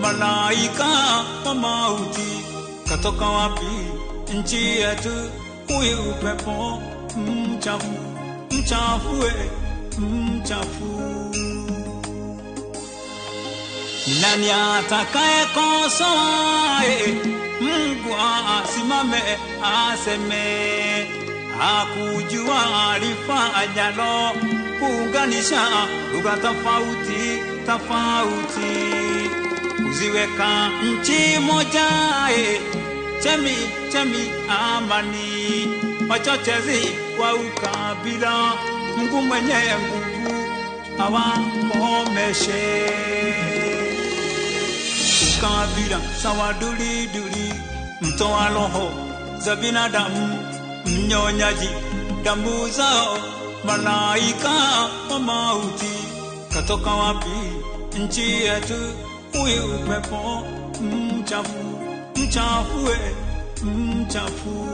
malaika wa mauti, katoka wapi nchi yetu? Huyu upepo mchafu, mchafu, mchafu. Nani atakaye kosoa? Mungu asimame aseme, hakujua alifanyalo, kuunganisha lugha tofauti tofauti, kuziweka nchi moja, chemi chemi amani, wachochezi wa ukabila, Mungu mwenye nguvu awakomeshe. Ukabila sawa duli duli, mtoa roho za binadamu, mnyonyaji damu zao, malaika wa mauti, katoka wapi nchi yetu? Huyu upepo mchafu, mchafu, mchafu.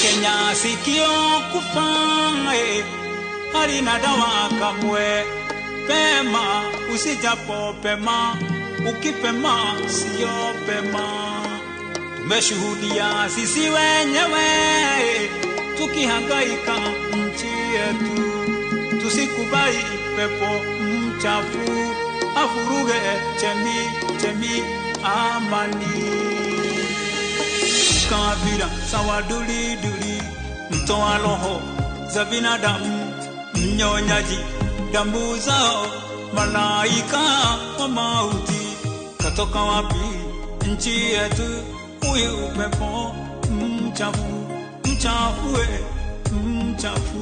Kenya sikio kufae, halina dawa kamwe. Pema usijapo pema, ukipema sio pema. Tumeshuhudia sisi wenyewe tukihangaika nchi yetu, tusikubali pepo mchafu afuruge chemi chemi amani. Kabila sawa duli duli, mtoa roho za binadamu, mnyonyaji damu zao, malaika wa mauti, katoka wapi nchi yetu? Huyu upepo mchafu, mchafu, mchafu.